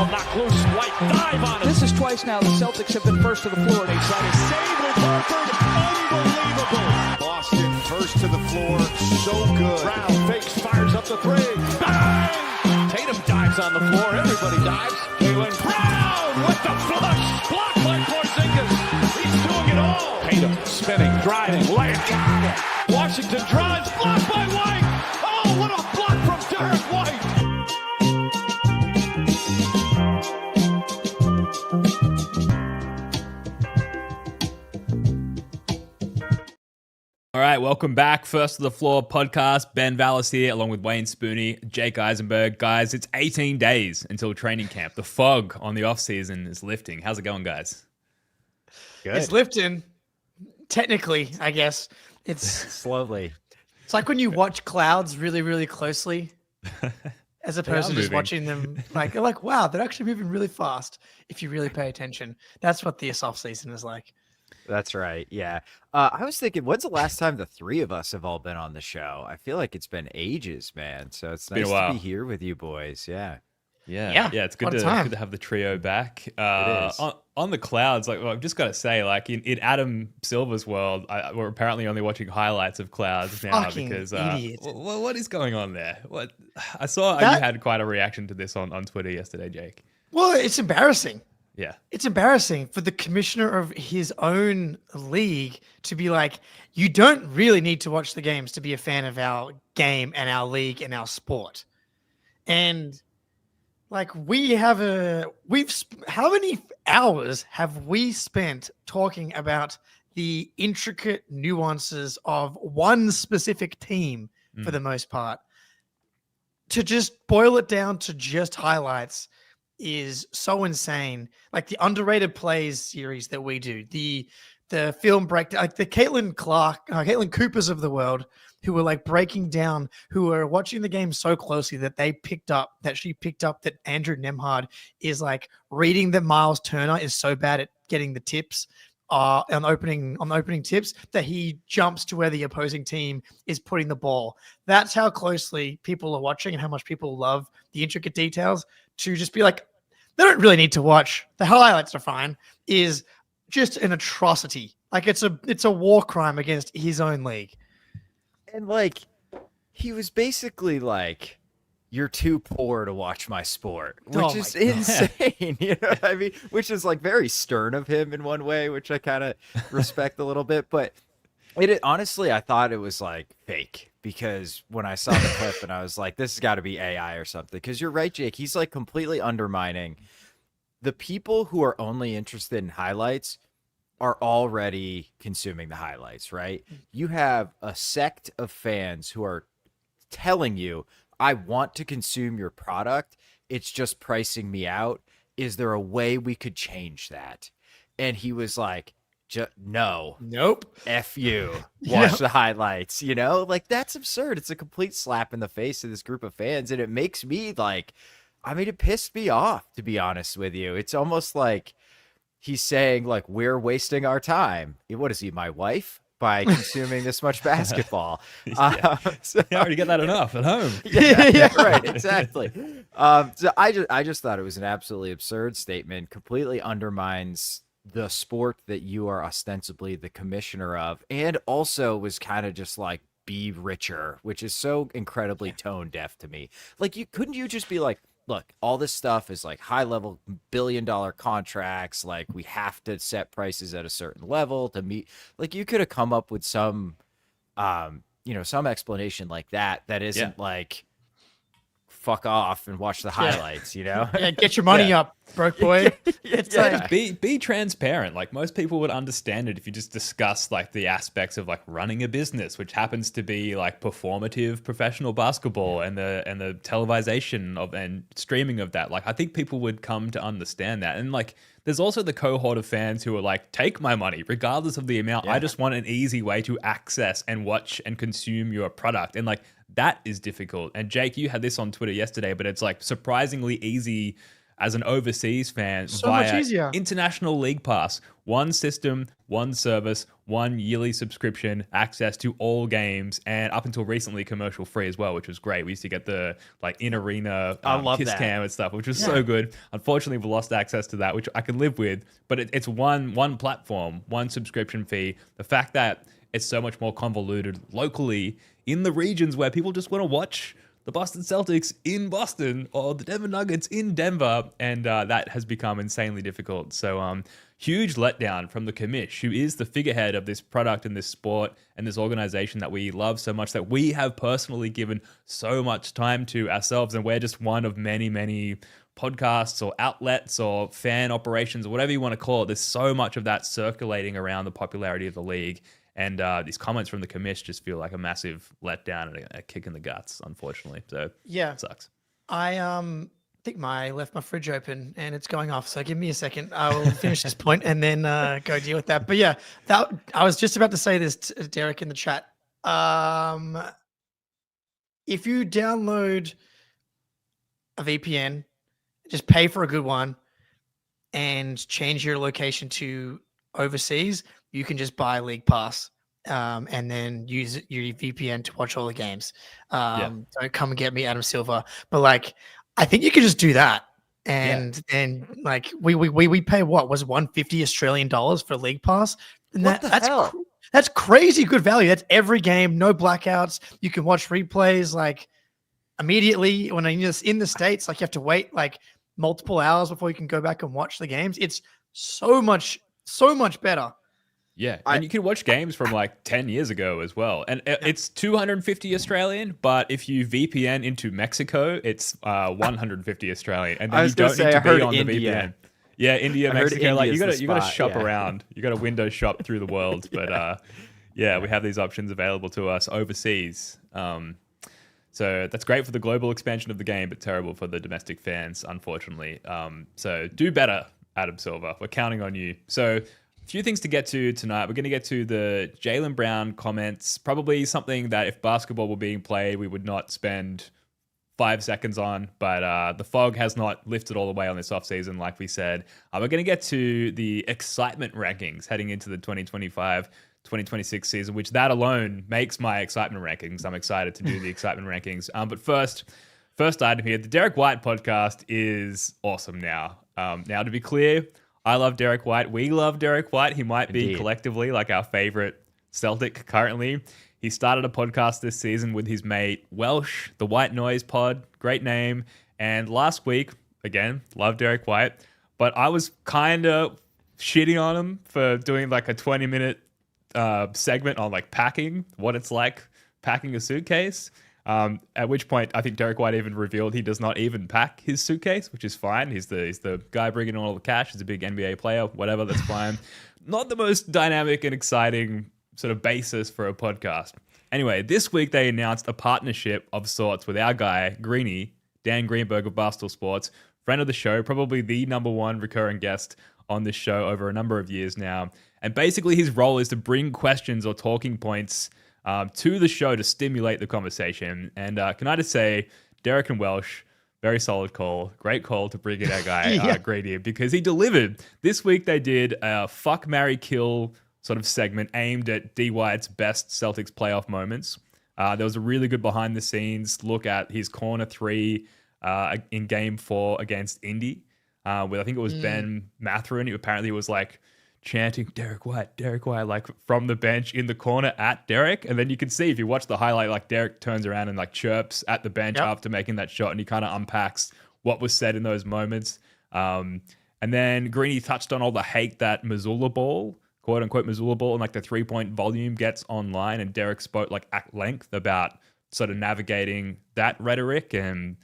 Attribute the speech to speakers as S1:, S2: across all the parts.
S1: ball knocked loose. White dive on it.
S2: This is twice now the Celtics have been first to the floor. They try to
S1: Save with Horford. Unbelievable.
S3: Boston first to the floor. So good.
S1: Brown fakes, fires up the three. Bang! Tatum dives on the floor. Everybody dives. Jaylen Brown with the flush. Blocked by Porzingis. He's doing it all. Tatum spinning, driving, laying. Got it. Washington drives. Blocked by White. Oh, what a block from Derrick White.
S4: All right, welcome back. First to the Floor podcast. Ben Vallis here, along with Wayne Spooney, Jake Eisenberg. Guys, it's 18 days until training camp. The fog on the offseason is lifting. How's it going, guys?
S5: Good.
S6: It's lifting, technically, I guess. It's
S5: slowly.
S6: It's like when you watch clouds really, really closely, as opposed to just
S4: moving.
S6: watching them like, you're like, wow, they're actually moving really fast if you really pay attention. That's what this off season is like.
S5: That's right. Yeah. I was thinking, when's the last time the three of us have all been on the show? I feel like it's been ages, man. So it's
S4: been
S5: nice
S4: a while.
S5: to be here with you boys. Yeah.
S4: Yeah, it's good to have the trio back.
S5: It is.
S4: On the clouds, like I've just got to say, like in Adam Silver's world, we're apparently only watching highlights of clouds now
S6: Fucking
S4: because
S6: idiot.
S4: what is going on there? What I saw, you had quite a reaction to this on Twitter yesterday, Jake.
S6: Well, it's embarrassing.
S4: Yeah,
S6: It's embarrassing for the commissioner of his own league to be like, you don't really need to watch the games to be a fan of our game and our league and our sport. And like how many hours have we spent talking about the intricate nuances of one specific team for the most part? To just boil it down to just highlights is so insane. Like the underrated plays series that we do, the film break, like the Caitlin Coopers of the world, who were like breaking down, who were watching the game so closely that she picked up that Andrew Nemhard is like reading that Miles Turner is so bad at getting the tips on opening tips that he jumps to where the opposing team is putting the ball. That's how closely people are watching and how much people love the intricate details. To just be like, they don't really need to watch. The highlights are fine. Is just an atrocity. Like it's a war crime against his own league.
S5: And like, he was basically like, you're too poor to watch my sport, which is insane. You know what I mean? Which is like very stern of him in one way, which I kind of respect a little bit. But honestly, I thought it was like fake, because when I saw the clip and I was like, this has got to be AI or something. Because you're right, Jake. He's like completely undermining the people who are only interested in highlights are already consuming the highlights, right? You have a sect of fans who are telling you, I want to consume your product. It's just pricing me out. Is there a way we could change that? And he was like, no.
S6: Nope.
S5: F you. Watch the highlights, you know? Like, that's absurd. It's a complete slap in the face to this group of fans. And it makes me like, I mean, it pissed me off, to be honest with you. It's almost like he's saying, like, we're wasting our time. What is he, my wife? By consuming this much basketball.
S4: So, you already get that enough at home.
S5: Yeah, right, exactly. So I just thought it was an absolutely absurd statement, completely undermines the sport that you are ostensibly the commissioner of, and also was kind of just like, be richer, which is so incredibly tone deaf to me. Like, couldn't you just be like, look, all this stuff is like high level billion-dollar contracts. Like, we have to set prices at a certain level to meet. Like, you could have come up with some, some explanation like that isn't like, fuck off and watch the highlights, you know?
S6: Yeah, get your money up, broke boy. It's like,
S4: be transparent. Like, most people would understand it if you just discuss like the aspects of like running a business, which happens to be like performative professional basketball and the televisation of and streaming of that. Like, I think people would come to understand that. And like, there's also the cohort of fans who are like, take my money regardless of the amount. I just want an easy way to access and watch and consume your product. And like, that is difficult. And Jake, you had this on Twitter yesterday, but it's like surprisingly easy as an overseas fan
S6: So much
S4: via
S6: easier.
S4: International League Pass. One system, one service, one yearly subscription, access to all games, and up until recently commercial free as well, which was great. We used to get the like in-arena
S5: I love
S4: kiss
S5: that.
S4: cam and stuff, which was so good. Unfortunately, we lost access to that, which I can live with, but it's one platform, one subscription fee. The fact that it's so much more convoluted locally in the regions where people just want to watch the Boston Celtics in Boston or the Denver Nuggets in Denver, and that has become insanely difficult. So huge letdown from the commish, who is the figurehead of this product and this sport and this organization that we love so much, that we have personally given so much time to ourselves, and we're just one of many, many podcasts or outlets or fan operations or whatever you want to call it. There's so much of that circulating around the popularity of the league. And these comments from the commish just feel like a massive letdown and a kick in the guts, unfortunately. So
S6: Yeah.
S4: it sucks.
S6: I think I left my fridge open and it's going off. So give me a second. I will finish this point and then go deal with that. But yeah, that I was just about to say this to Derek in the chat. If you download a VPN, just pay for a good one and change your location to overseas, you can just buy League Pass and then use your VPN to watch all the games. Don't come and get me, Adam Silver. But like, I think you could just do that. And then like we pay what was $150 Australian dollars for League Pass. And
S5: What the hell?
S6: That's crazy good value. That's every game, no blackouts. You can watch replays like immediately. When you're in the States, like you have to wait like multiple hours before you can go back and watch the games. It's so much better.
S4: Yeah, and you can watch games from like 10 years ago as well. And it's 250 Australian, but if you VPN into Mexico, it's 150 Australian. And then you don't need to be on the VPN. Yeah, India, Mexico. Like you gotta shop around. You gotta window shop through the world. But yeah, we have these options available to us overseas. So that's great for the global expansion of the game, but terrible for the domestic fans, unfortunately. So do better, Adam Silver. We're counting on you. So a few things to get to tonight. We're going to get to the Jaylen Brown comments, probably something that if basketball were being played, we would not spend 5 seconds on, but the fog has not lifted all the way on this offseason, like we said. We're going to get to the excitement rankings heading into the 2025-2026 season, which that alone makes my excitement rankings. I'm excited to do the excitement rankings. But first item here, the Derrick White podcast is awesome now. Now, to be clear, I love Derrick White. We love Derrick White. He might be collectively like our favorite Celtic currently. He started a podcast this season with his mate Welsh, the White Noise Pod. Great name. And last week, again, love Derrick White. But I was kind of shitting on him for doing like a 20-minute segment on like packing, what it's like packing a suitcase. At which point, I think Derrick White even revealed he does not even pack his suitcase, which is fine. He's the guy bringing in all the cash. He's a big NBA player, whatever, that's fine. Not the most dynamic and exciting sort of basis for a podcast. Anyway, this week they announced a partnership of sorts with our guy, Greeny, Dan Greenberg of Barstool Sports, friend of the show, probably the number one recurring guest on this show over a number of years now. And basically his role is to bring questions or talking points to the show to stimulate the conversation. And can I just say, Derek and Welsh, very solid call. Great call to bring in our guy, Grady, because he delivered. This week they did a fuck, marry, kill sort of segment aimed at D. White's best Celtics playoff moments. There was a really good behind the scenes look at his corner three in game 4 against Indy. With I think it was Ben Mathurin, who apparently was like chanting Derrick White, like from the bench in the corner at Derrick. And then you can see if you watch the highlight, like Derrick turns around and like chirps at the bench after making that shot, and he kind of unpacks what was said in those moments. And then Greeny touched on all the hate that Missoula ball, quote unquote Missoula ball, and like the 3-point volume gets online. And Derrick spoke like at length about sort of navigating that rhetoric and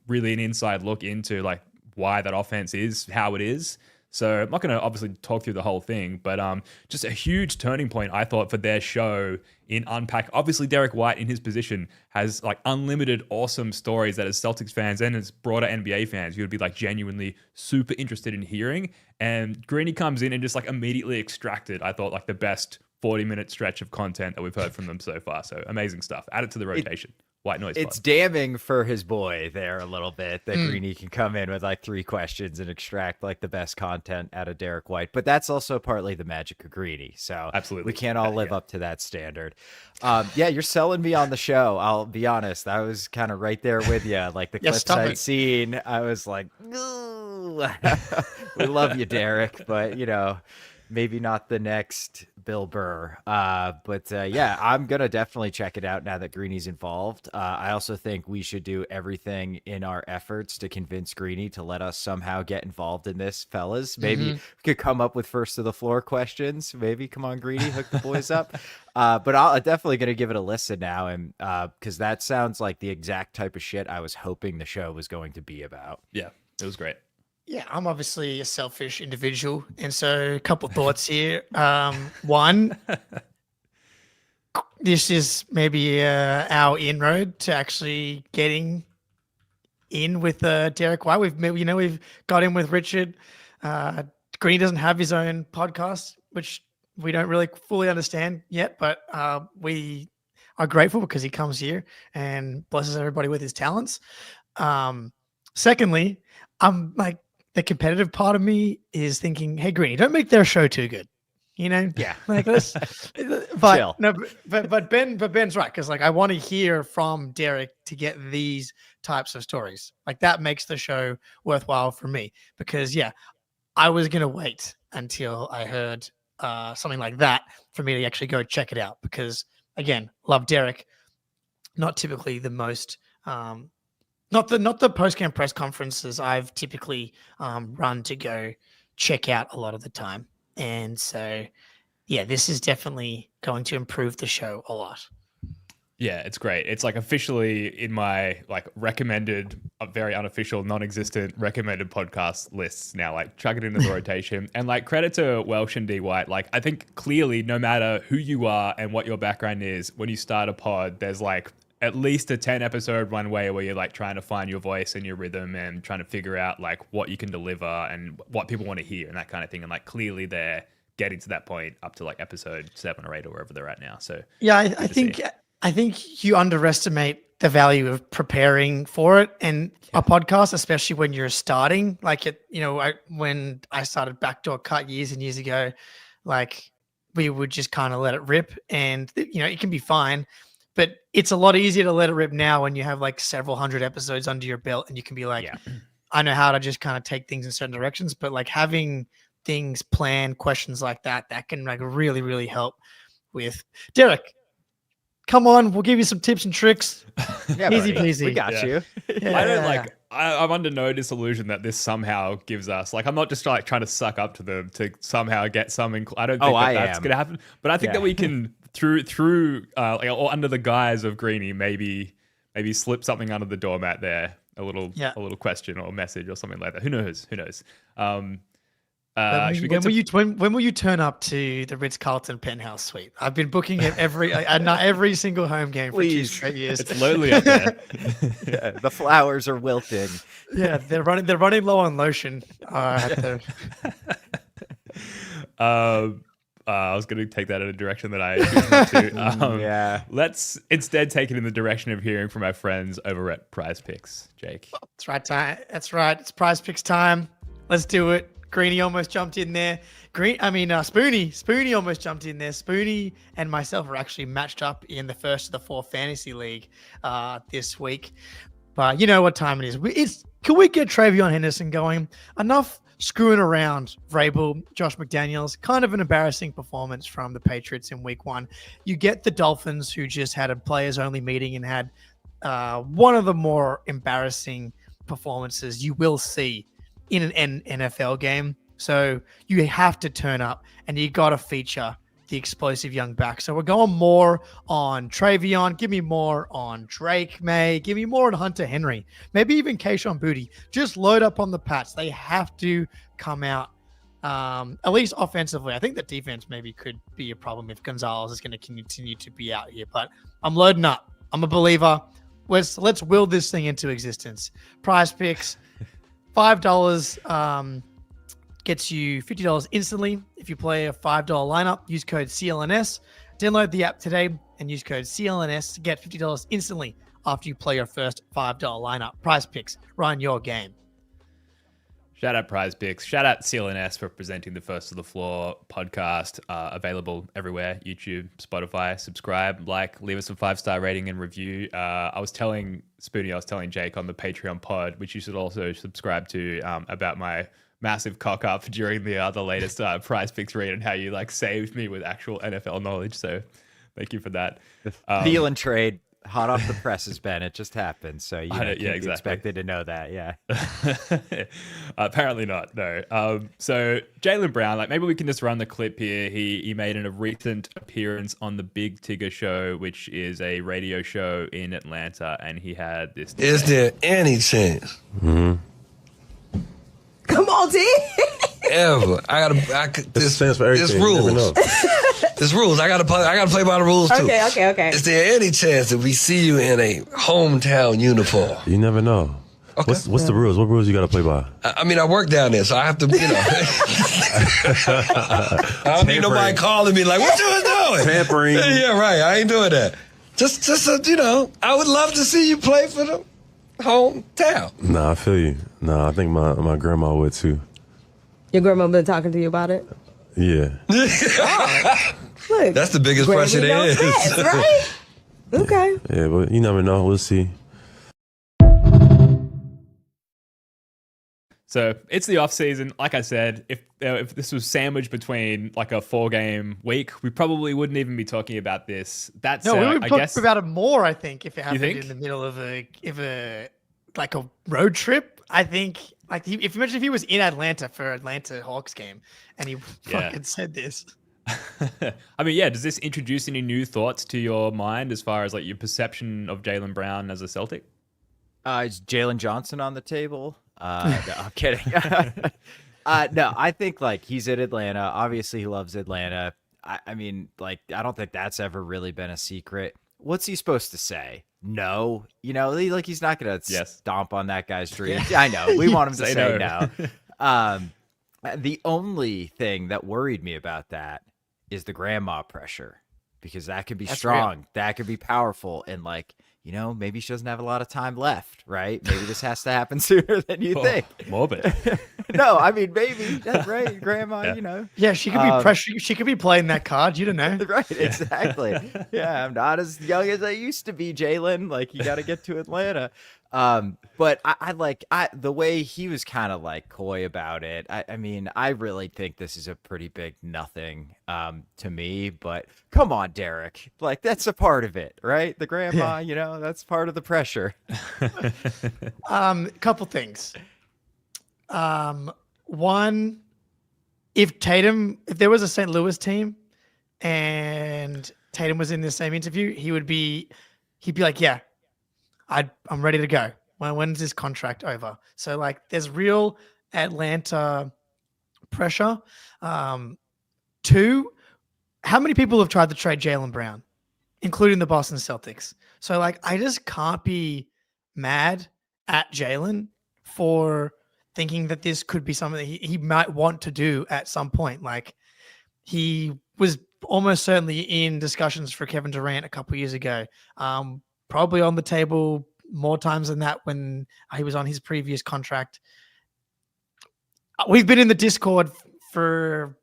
S4: really an inside look into like why that offense is how it is. So I'm not going to obviously talk through the whole thing, but just a huge turning point, I thought, for their show in unpack. Obviously, Derrick White in his position has like unlimited awesome stories that as Celtics fans and as broader NBA fans, you would be like genuinely super interested in hearing. And Greeny comes in and just like immediately extracted, I thought, like the best 40-minute stretch of content that we've heard from them so far. So amazing stuff. Add it to the rotation. White noise.
S5: It's
S4: pod.
S5: damning for his boy there a little bit that Greeny can come in with like 3 questions and extract like the best content out of Derrick White. But that's also partly the magic of Greeny. So
S4: Absolutely.
S5: we can't all live up to that standard. Yeah, you're selling me on the show. I'll be honest. I was kind of right there with you. Like the clips I'd seen, I was like, ooh. We love you, Derrick. But, you know, maybe not the next Bill Burr. But yeah, I'm going to definitely check it out now that Greeny's involved. I also think we should do everything in our efforts to convince Greeny to let us somehow get involved in this, fellas. Maybe we could come up with first to the floor questions. Maybe come on, Greeny, hook the boys up. But I'm definitely going to give it a listen now. And because that sounds like the exact type of shit I was hoping the show was going to be about.
S4: Yeah, it was great.
S6: Yeah, I'm obviously a selfish individual. And so a couple of thoughts here. One, this is maybe our inroad to actually getting in with Derrick White. We've got in with Richard. Green doesn't have his own podcast, which we don't really fully understand yet, but we are grateful because he comes here and blesses everybody with his talents. Secondly, I'm like, the competitive part of me is thinking, hey, Greeny, don't make their show too good. You know?
S5: Yeah.
S6: Like this. But
S5: Chill.
S6: no, but Ben's right, because like I want to hear from Derrick to get these types of stories. Like that makes the show worthwhile for me. Because yeah, I was gonna wait until I heard something like that for me to actually go check it out. Because again, love Derrick. Not typically the most not the post-game press conferences I've typically run to go check out a lot of the time. And so, yeah, this is definitely going to improve the show a lot.
S4: Yeah, it's great. It's like officially in my like recommended, very unofficial, non-existent recommended podcast lists now. Like chuck it into the rotation. And like credit to Welsh and D White. Like I think clearly, no matter who you are and what your background is, when you start a pod, there's like at least a 10 episode runway where you're like trying to find your voice and your rhythm and trying to figure out like what you can deliver and what people want to hear and that kind of thing. And like clearly they're getting to that point up to like episode 7 or 8 or wherever they're at now. So
S6: yeah, I think you underestimate the value of preparing for it and a podcast, especially when you're starting. Like when I started Backdoor Cut years and years ago, like we would just kind of let it rip, and it can be fine. But it's a lot easier to let it rip now when you have like several hundred episodes under your belt and you can be like, I know how to just kind of take things in certain directions. But like having things planned, questions like that can like really, really help with Derrick. Come on, we'll give you some tips and tricks.
S5: Yeah,
S6: easy
S5: buddy.
S6: peasy.
S5: We got you.
S6: Yeah.
S4: I don't like. I'm under no disillusion that this somehow gives us like. I'm not just like trying to suck up to them to somehow get some. I don't think that's going to happen. But I think that we can through or under the guise of Greeny, maybe slip something under the doormat there. A little question or a message or something like that. Who knows?
S6: When will you turn up to the Ritz-Carlton penthouse suite? I've been booking it every single home game for 2 straight years.
S4: It's lonely up there.
S5: Yeah, the flowers are wilting.
S6: Yeah, they're running low on lotion.
S4: I was going to take that in a direction that I choose not to.
S5: Yeah.
S4: Let's instead take it in the direction of hearing from our friends over at PrizePicks. Jake.
S6: That's right. That's right. It's PrizePicks time. Let's do it. Greeny almost jumped in there. Spoony almost jumped in there. Spoony and myself are actually matched up in the first of the 4 fantasy league this week. But you know what time it is. Can we get Travion Henderson going? Enough screwing around, Vrabel, Josh McDaniels. Kind of an embarrassing performance from the Patriots in week 1. You get the Dolphins, who just had a players-only meeting and had one of the more embarrassing performances you will see in an NFL game. So you have to turn up and you got to feature the explosive young back. So we're going more on Travion. Give me more on Drake May. Give me more on Hunter Henry. Maybe even Kayshon Boutte. Just load up on the Pats. They have to come out, at least offensively. I think the defense maybe could be a problem if Gonzalez is going to continue to be out here. But I'm loading up. I'm a believer. Let's will this thing into existence. PrizePicks. $5 gets you $50 instantly. If you play a $5 lineup, use code CLNS. Download the app today and use code CLNS to get $50 instantly after you play your first $5 lineup. PrizePicks, run your game.
S4: Shout out PrizePicks. Shout out CLNS for presenting the First to the Floor podcast. Available everywhere: YouTube, Spotify. Subscribe, leave us a 5-star rating and review. I was telling Jake on the Patreon pod, which you should also subscribe to, about my massive cock up during the latest PrizePicks read and how you saved me with actual NFL knowledge. So thank you for that.
S5: Thielen trade. Hot off the presses, Ben. It just happened. So you
S4: exactly.
S5: expected to know that. Yeah.
S4: Apparently not. No. So Jaylen Brown, maybe we can just run the clip here. He made a recent appearance on the Big Tigger Show, which is a radio show in Atlanta, and he had this.
S7: Is there any chance?
S8: Come on, D.
S7: Ever.
S9: This stands for everything.
S7: This rules. There's rules. I gotta play by the rules too.
S8: Okay.
S7: Is there any chance that we see you in a hometown uniform?
S9: You never know.
S7: Okay.
S9: What's the rules? What rules you gotta play by?
S7: I mean, I work down there, so I have to, I don't need nobody calling me like, what you doing?
S9: Pampering.
S7: Yeah, right. I ain't doing that. Just I would love to see you play for the hometown.
S9: Nah, I feel you. Nah, I think my grandma would too.
S8: Your grandma been talking to you about it?
S9: Yeah.
S8: Look,
S7: That's the biggest pressure there is.
S8: Fast, right? Okay.
S9: Yeah, but you never know. We'll see.
S4: So it's the off season. Like I said, if this was sandwiched between a 4-game week, we probably wouldn't even be talking about this. That's
S6: No, we would
S4: I
S6: talk
S4: guess
S6: about it more, I think, if it happened
S4: think?
S6: in the middle of a road trip. I think, if imagine if he was in Atlanta for Atlanta Hawks game and he fucking said this.
S4: I mean, yeah. Does this introduce any new thoughts to your mind as far as your perception of Jaylen Brown as a Celtic?
S5: Is Jalen Johnson on the table? No, I'm kidding. No, I think he's in Atlanta. Obviously, he loves Atlanta. I mean, I don't think that's ever really been a secret. What's he supposed to say? No, he's not gonna stomp on that guy's dreams. Yeah. I know we want him to say no. The only thing that worried me about that is the grandma pressure, because that could be strong, real. That could be powerful, and maybe she doesn't have a lot of time left, right? Maybe this has to happen sooner than you think.
S4: Morbid.
S5: No, I mean, maybe that's right, grandma.
S6: Yeah, she could be pressure. She could be playing that card. You don't know,
S5: right? Exactly. Yeah, I'm not as young as I used to be, Jaylen. You got to get to Atlanta. But I the way he was kind of coy about it. I mean, I really think this is a pretty big nothing to me, but come on, Derrick, that's a part of it, right? The grandma, that's part of the pressure.
S6: Couple things. One, if there was a St. Louis team and Tatum was in the same interview, he'd be like, yeah, I'm ready to go. When's this contract over? So there's real Atlanta pressure. Two, how many people have tried to trade Jaylen Brown, including the Boston Celtics? So I just can't be mad at Jaylen for thinking that this could be something that he might want to do at some point. He was almost certainly in discussions for Kevin Durant a couple years ago. Probably on the table more times than that when he was on his previous contract. We've been in the Discord for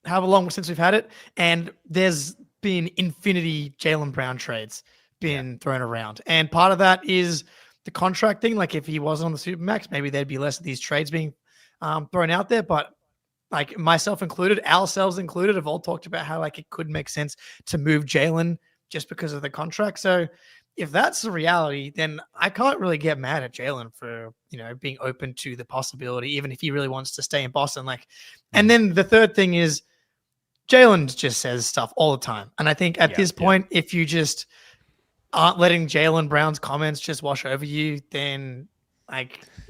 S6: however long since we've had it, and there's been infinity Jaylen Brown trades been thrown around. And part of that is the contract thing. If he wasn't on the Supermax, maybe there'd be less of these trades being thrown out there. But myself included, ourselves included, have all talked about how it could make sense to move Jaylen just because of the contract. So if that's the reality, then I can't really get mad at Jaylen for, being open to the possibility, even if he really wants to stay in Boston. And then the third thing is Jaylen just says stuff all the time. And I think at this point, if you just aren't letting Jaylen Brown's comments just wash over you, then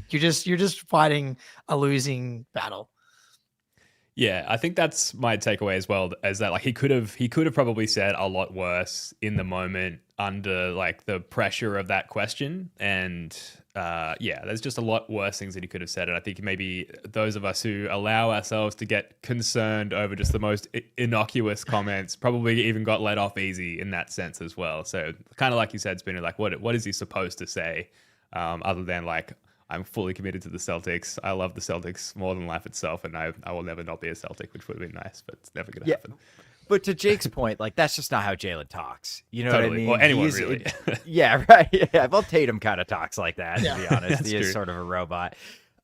S6: you're just fighting a losing battle.
S4: Yeah, I think that's my takeaway as well, is that like he could have probably said a lot worse in the moment under like the pressure of that question. And yeah, there's just a lot worse things that he could have said. And I think maybe those of us who allow ourselves to get concerned over just the most innocuous comments probably even got let off easy in that sense as well. So kind of like you said, Spinner, like what is he supposed to say other than like, I'm fully committed to the Celtics. I love the Celtics more than life itself, and I will never not be a Celtic, which would have been nice, but it's never going to happen.
S5: But to Jake's point, like that's just not how Jaylen talks. You know
S4: Totally.
S5: what I mean?
S4: Or anyone really.
S5: Yeah, right. Yeah, well, Tatum kind of talks like that. To be honest,
S4: That's
S5: he is
S4: true.
S5: sort of a robot.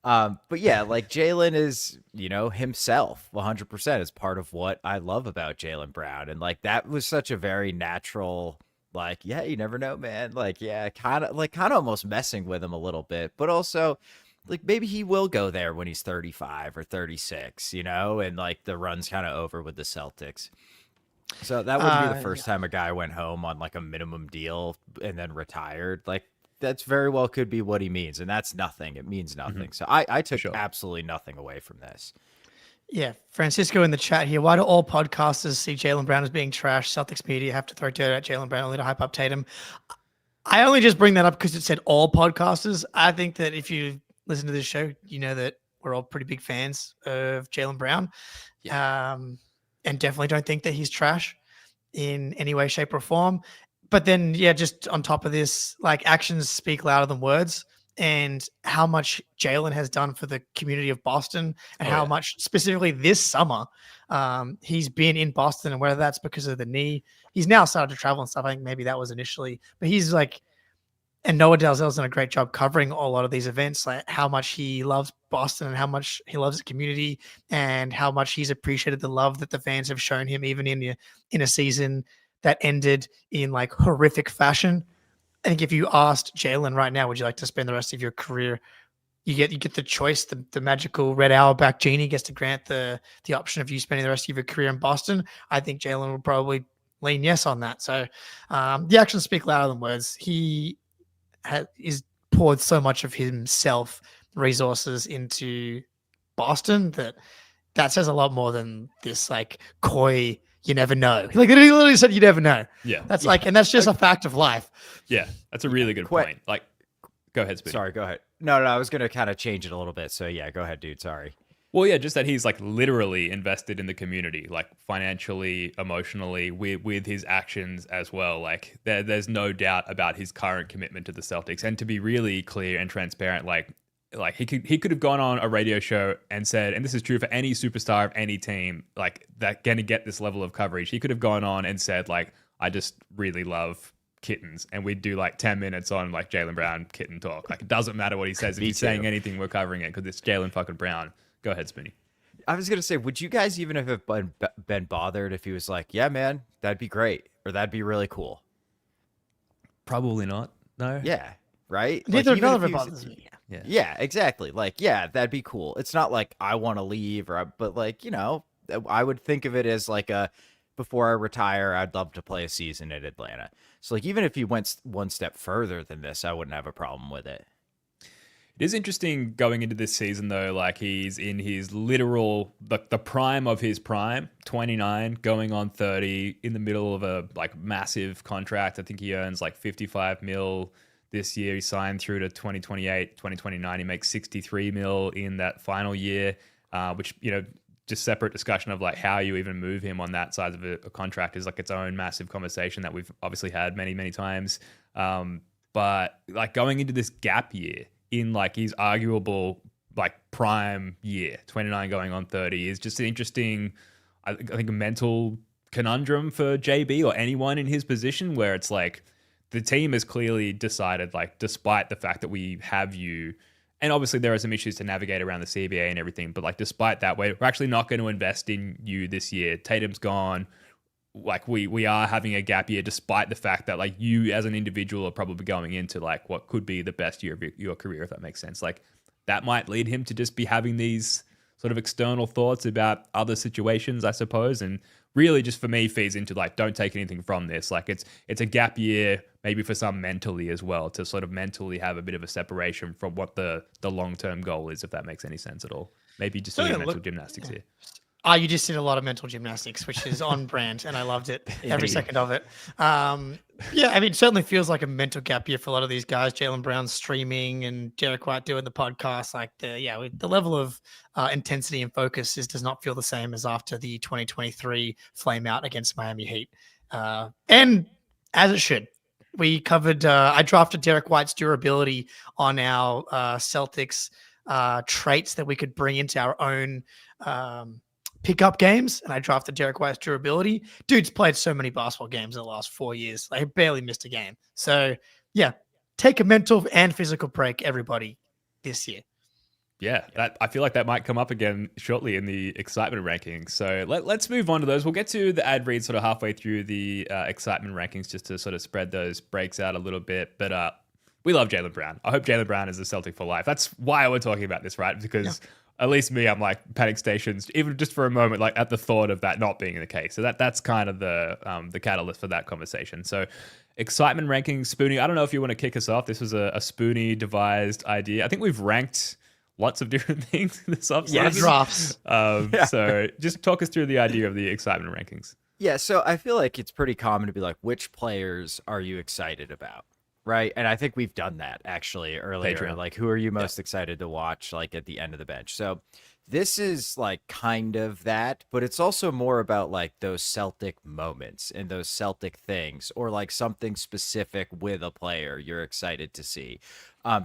S5: But yeah, like Jaylen is, himself 100% is part of what I love about Jaylen Brown, and like that was such a very natural. Like, yeah, you never know, man. Like, yeah, kind of almost messing with him a little bit, but also like maybe he will go there when he's 35 or 36, and like the run's kind of over with the Celtics. So that wouldn't be the first time a guy went home on like a minimum deal and then retired. Like that's very well could be what he means. And that's nothing. It means nothing. So I took absolutely nothing away from this.
S6: Yeah, Francisco in the chat here. Why do all podcasters see Jaylen Brown as being trash? Celtics media have to throw dirt at Jaylen Brown only to hype up Tatum. I only just bring that up because it said all podcasters. I think that if you listen to this show, you know that we're all pretty big fans of Jaylen Brown, and definitely don't think that he's trash in any way, shape, or form. But then, yeah, just on top of this, like actions speak louder than words. And how much Jaylen has done for the community of Boston and how much specifically this summer he's been in Boston, and whether that's because of the knee, he's now started to travel and stuff. I think maybe that was initially, but he's like, and Noah Dalzell's done a great job covering a lot of these events, like how much he loves Boston and how much he loves the community and how much he's appreciated the love that the fans have shown him, even in a season that ended in like horrific fashion. I think if you asked Jaylen right now, would you like to spend the rest of your career? You get the choice. The magical red Auerbach genie gets to grant the option of you spending the rest of your career in Boston. I think Jaylen would probably lean yes on that. So the actions speak louder than words. He is poured so much of himself, resources into Boston that says a lot more than this like coy. You never know. Like he literally said, you never know.
S4: Yeah.
S6: That's like, and that's just a fact of life.
S4: Yeah. That's a really good point. Like, go ahead, Spin.
S5: Sorry, go ahead. No, I was going to kind of change it a little bit. So yeah, go ahead, dude. Sorry.
S4: Well, yeah, just that he's like literally invested in the community, like financially, emotionally, with his actions as well. Like there's no doubt about his current commitment to the Celtics. And to be really clear and transparent, like he could have gone on a radio show and said, and this is true for any superstar of any team, like that going to get this level of coverage. He could have gone on and said, like, I just really love kittens, and we'd do like 10 minutes on like Jaylen Brown kitten talk. Like it doesn't matter what he says. If he's saying anything, we're covering it because it's Jaylen fucking Brown. Go ahead, Spinny.
S5: I was gonna say, would you guys even have been bothered if he was like, "Yeah, man, that'd be great," or "That'd be really cool"?
S4: Probably not. No.
S5: Yeah. Right?
S6: Neither
S5: even if
S6: of
S5: he was-
S6: bothers me.
S5: Yeah, exactly. Like, yeah, that'd be cool. It's not like I want to leave, but like, I would think of it as like before I retire, I'd love to play a season at Atlanta. So like, even if he went one step further than this, I wouldn't have a problem with it.
S4: It is interesting going into this season, though, like he's in his literal, the prime of his prime, 29, going on 30, in the middle of a like massive contract. I think he earns like 55 mil this year. He signed through to 2028, 2029. He makes 63 mil in that final year, which, just separate discussion of like how you even move him on that side of a contract is like its own massive conversation that we've obviously had many, many times. But like going into this gap year, in like his arguable like prime year, 29 going on 30, is just an interesting, I think a mental conundrum for JB or anyone in his position, where it's like the team has clearly decided, like, despite the fact that we have you, and obviously there are some issues to navigate around the CBA and everything, but like despite that, we're actually not going to invest in you this year. Tatum's gone. Like we are having a gap year, despite the fact that like you as an individual are probably going into like what could be the best year of your career, if that makes sense. Like that might lead him to just be having these sort of external thoughts about other situations, I suppose. And really just for me feeds into like, don't take anything from this. Like it's a gap year, maybe for some mentally as well, to sort of mentally have a bit of a separation from what the long-term goal is, if that makes any sense at all. Maybe just doing mental gymnastics here.
S6: You just did a lot of mental gymnastics, which is on brand, and I loved it every second of it. Yeah, I mean, it certainly feels like a mental gap year for a lot of these guys. Jaylen Brown streaming and Derrick White doing the podcast. Like the level of intensity and focus does not feel the same as after the 2023 flame out against Miami Heat, and as it should. We covered. I drafted Derrick White's durability on our Celtics traits that we could bring into our own pickup games, and I drafted Derrick White's durability. Dude's played so many basketball games in the last 4 years. Like, he barely missed a game. So, yeah, take a mental and physical break, everybody, this year.
S4: Yeah, I feel like that might come up again shortly in the excitement rankings. So let's move on to those. We'll get to the ad read sort of halfway through the excitement rankings just to sort of spread those breaks out a little bit. But we love Jaylen Brown. I hope Jaylen Brown is a Celtic for life. That's why we're talking about this, right? Because at least me, I'm like panic stations, even just for a moment, like at the thought of that not being the case. So that's kind of the catalyst for that conversation. So excitement rankings, Spoonie, I don't know if you want to kick us off. This was a Spoonie devised idea. I think we've ranked lots of different things in this offseason.
S6: Yeah, drafts.
S4: So just talk us through the idea of the excitement rankings.
S5: Yeah, so I feel like it's pretty common to be like, which players are you excited about? Right. And I think we've done that actually earlier.
S4: Patreon.
S5: Like, who are you most excited to watch, like, at the end of the bench? So this is like kind of that, but it's also more about like those Celtic moments and those Celtic things, or like something specific with a player you're excited to see.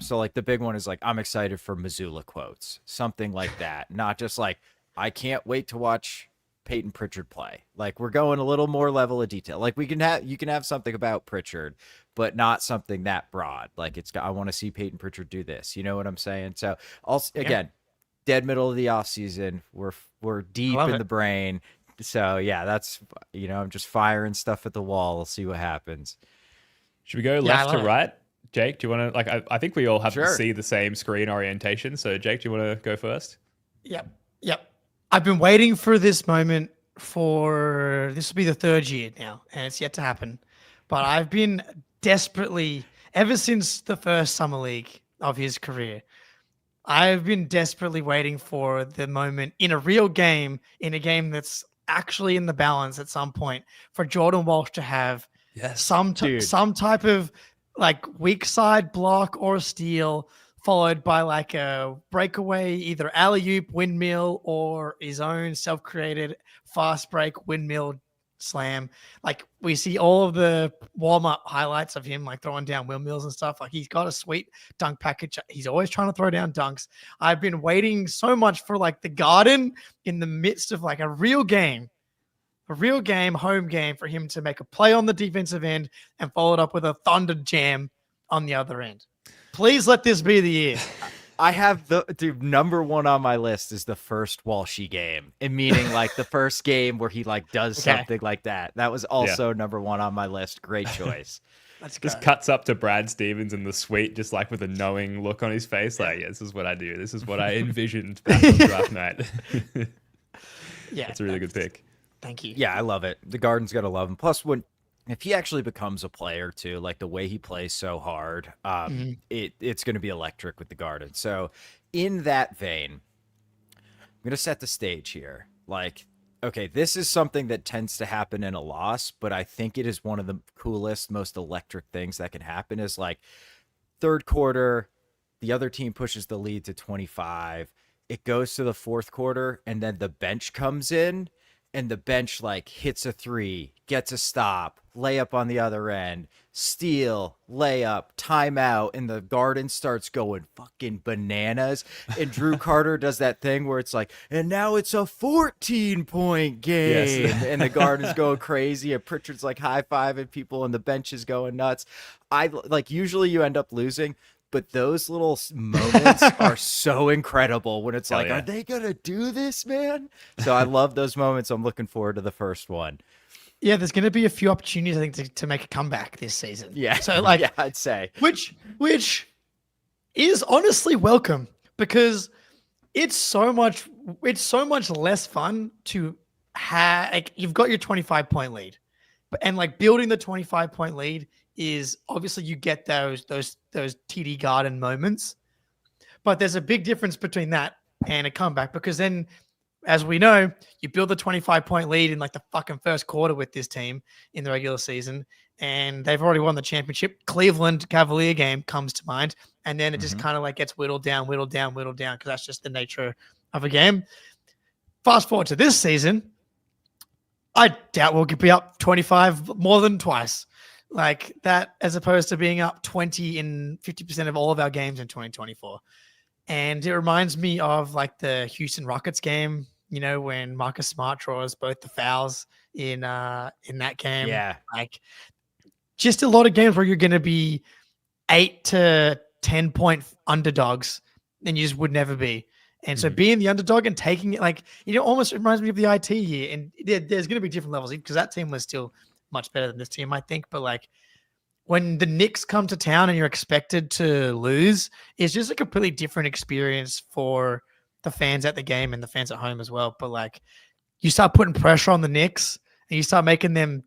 S5: So like the big one is like, I'm excited for Missoula quotes, something like that. Not just like, I can't wait to watch Peyton Pritchard play. Like, we're going a little more level of detail. Like, you can have something about Pritchard, but not something that broad. Like, I want to see Peyton Pritchard do this. You know what I'm saying? So also, again, dead middle of the offseason. We're deep in the brain. So yeah, that's, I'm just firing stuff at the wall. We'll see what happens.
S4: Should we go left to right? Jake, do you want to, like, I think we all have to see the same screen orientation. So Jake, do you want to go first?
S6: Yep. I've been waiting for this moment this will be the third year now, and it's yet to happen. But I've been desperately, ever since the first summer league of his career, I've been desperately waiting for the moment in a real game, in a game that's actually in the balance at some point, for Jordan Walsh to have some type of like weak side block or a steal, followed by like a breakaway, either alley-oop, windmill, or his own self-created fast break windmill slam. Like, we see all of the warm-up highlights of him like throwing down windmills and stuff. Like, he's got a sweet dunk package. He's always trying to throw down dunks. I've been waiting so much for like the Garden in the midst of like a real game, home game, for him to make a play on the defensive end and follow it up with a thunder jam on the other end. Please let this be the year.
S5: I have number one on my list is the first Walshy game, and meaning like the first game where he like does something like that. That was also number one on my list. Great choice.
S4: Just cuts up to Brad Stevens in the suite, just like with a knowing look on his face. Like, this is what I do. This is what I envisioned back on draft night. That's a really good pick.
S6: Thank you.
S5: Yeah, I love it. The Garden's got to love him. Plus, if he actually becomes a player too, like the way he plays so hard, it's going to be electric with the Garden. So in that vein, I'm going to set the stage here. Like, okay, this is something that tends to happen in a loss, but I think it is one of the coolest, most electric things that can happen is like third quarter, the other team pushes the lead to 25. It goes to the fourth quarter, and then the bench comes in. And the bench like hits a three, gets a stop, layup on the other end, steal, layup, timeout, and the Garden starts going fucking bananas. And Drew Carter does that thing where it's like, and now it's a 14-point game. Yes. And the Garden's going crazy, and Pritchard's like high-fiving people, and the bench is going nuts. Usually you end up losing, but those little moments are so incredible when it's are they going to do this, man? So I love those moments. I'm looking forward to the first one.
S6: Yeah, there's going to be a few opportunities, I think, to make a comeback this season.
S5: Yeah.
S6: So
S5: I'd say.
S6: Which is honestly welcome, because it's so much less fun to have, like, you've got your 25-point lead. And like building the 25-point lead is obviously you get those TD Garden moments, but there's a big difference between that and a comeback, because then as we know, you build a 25-point lead in like the fucking first quarter with this team in the regular season, and they've already won the championship. Cleveland Cavalier game comes to mind, and then it just kind of like gets whittled down, because that's just the nature of a game. Fast forward to this season, I doubt we'll be up 25 more than twice like that, as opposed to being up 20 in 50% of all of our games in 2024. And it reminds me of like the Houston Rockets game, when Marcus Smart draws both the fouls in that game.
S5: Yeah.
S6: Like just a lot of games where you're going to be 8 to 10 point underdogs and you just would never be. And so being the underdog and taking it, like, almost reminds me of the IT year. And there's going to be different levels because that team was still much better than this team, I think. But like when the Knicks come to town and you're expected to lose, it's just a completely different experience for the fans at the game and the fans at home as well. But like you start putting pressure on the Knicks and you start making them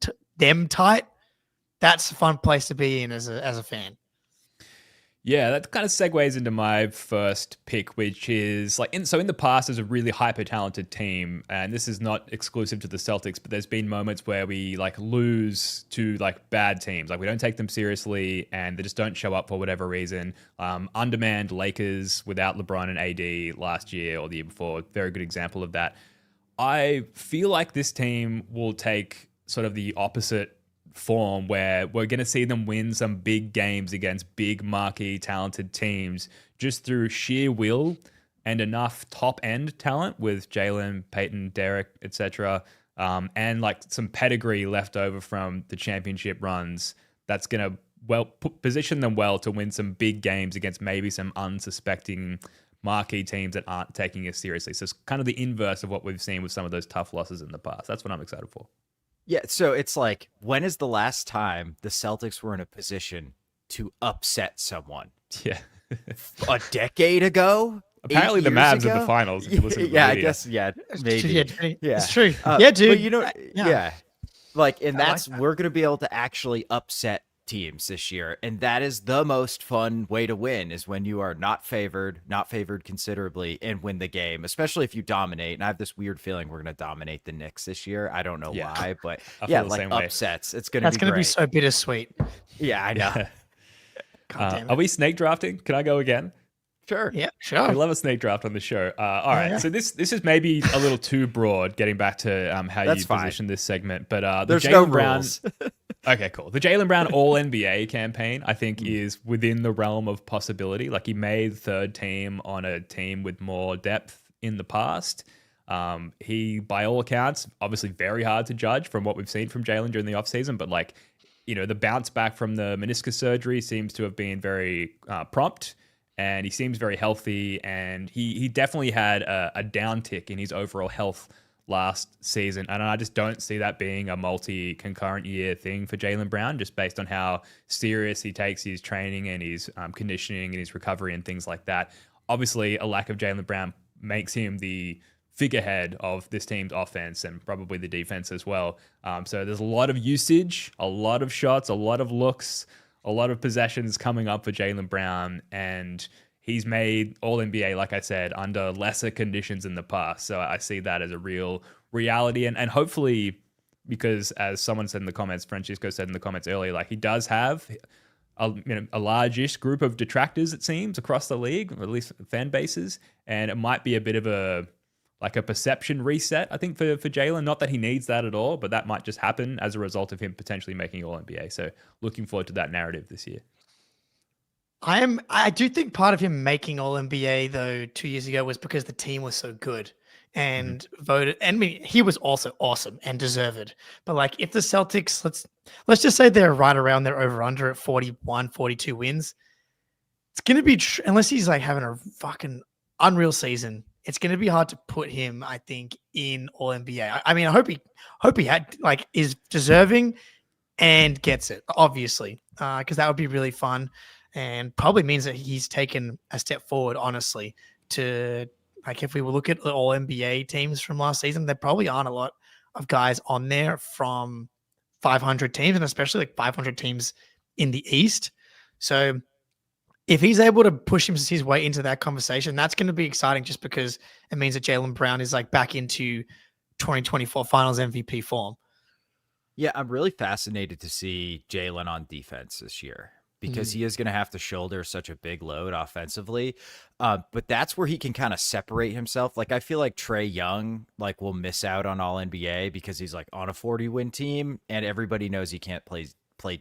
S6: tight. That's a fun place to be in as a fan.
S4: Yeah, that kind of segues into my first pick, which is like in the past, there's a really hyper talented team, and this is not exclusive to the Celtics, but there's been moments where we like lose to like bad teams, like we don't take them seriously, and they just don't show up for whatever reason. Undermanned Lakers without LeBron and AD last year or the year before, very good example of that. I feel like this team will take sort of the opposite form where we're going to see them win some big games against big marquee talented teams just through sheer will and enough top end talent with Jaylen, Peyton, Derrick, etc. And like some pedigree left over from the championship runs that's going to position them well to win some big games against maybe some unsuspecting marquee teams that aren't taking it seriously. So it's kind of the inverse of what we've seen with some of those tough losses in the past. That's what I'm excited for.
S5: Yeah, so it's like, when is the last time the Celtics were in a position to upset someone?
S4: Yeah.
S5: A decade ago?
S4: Apparently the Mavs in the finals. If you listen to the
S5: I
S4: media.
S5: guess, maybe.
S6: Yeah, it's true.
S5: Yeah,
S6: dude.
S5: But yeah. Like, and that's,
S6: like that.
S5: we're going to be able to actually upset teams this year. And that is the most fun way to win, is when you are not favored considerably, and win the game, especially if you dominate. And I have this weird feeling we're going to dominate the Knicks this year. I don't know why, but like upsets. It's going to be
S6: That's going to be so bittersweet.
S5: Yeah, I know.
S6: God damn it.
S4: Are we snake drafting? Can I go again?
S5: Sure.
S6: Yeah, sure.
S4: We love a snake draft on the show. All right.
S6: Yeah.
S4: So this is maybe a little too broad, getting back to how
S5: That's
S4: you
S5: fine.
S4: position this segment. But the
S5: There's
S4: Jaylen
S5: no
S4: Brown.
S5: rules.
S4: Okay, cool. The Jaylen Brown All-NBA campaign, I think, is within the realm of possibility. Like, he made third team on a team with more depth in the past. He, by all accounts, obviously very hard to judge from what we've seen from Jaylen during the offseason, but like, the bounce back from the meniscus surgery seems to have been very prompt, and he seems very healthy, and he definitely had a downtick in his overall health last season, and I just don't see that being a multi-concurrent year thing for Jaylen Brown, just based on how serious he takes his training and his conditioning and his recovery and things like that. Obviously, a lack of Jaylen Brown makes him the figurehead of this team's offense and probably the defense as well. So there's a lot of usage, a lot of shots, a lot of looks, a lot of possessions coming up for Jaylen Brown, and he's made All-NBA, like I said, under lesser conditions in the past. So I see that as a real reality. And hopefully, because as someone said in the comments, Francisco said in the comments earlier, like, he does have a large-ish group of detractors, it seems, across the league, or at least fan bases. And it might be a bit of a perception reset, I think, for Jaylen. Not that he needs that at all, but that might just happen as a result of him potentially making All-NBA. So looking forward to that narrative this year.
S6: I do think part of him making All-NBA though 2 years ago was because the team was so good and voted. And I mean, he was also awesome and deserved. But like, if the Celtics, let's just say they're right around their over/under at 41, 42 wins, it's gonna be unless he's like having a fucking unreal season, it's gonna be hard to put him, I think, in All-NBA. I mean, I hope he had is deserving and gets it, obviously, because that would be really fun. And probably means that he's taken a step forward, honestly, to like, if we look at the All-NBA teams from last season, there probably aren't a lot of guys on there from 500 teams, and especially like 500 teams in the East. So if he's able to push his way into that conversation, that's going to be exciting just because it means that Jaylen Brown is like back into 2024 Finals MVP form.
S5: Yeah, I'm really fascinated to see Jaylen on defense this year because he is going to have to shoulder such a big load offensively. But that's where he can kind of separate himself. Like, I feel like Trae Young like will miss out on All NBA because he's like on a 40-win team and everybody knows he can't play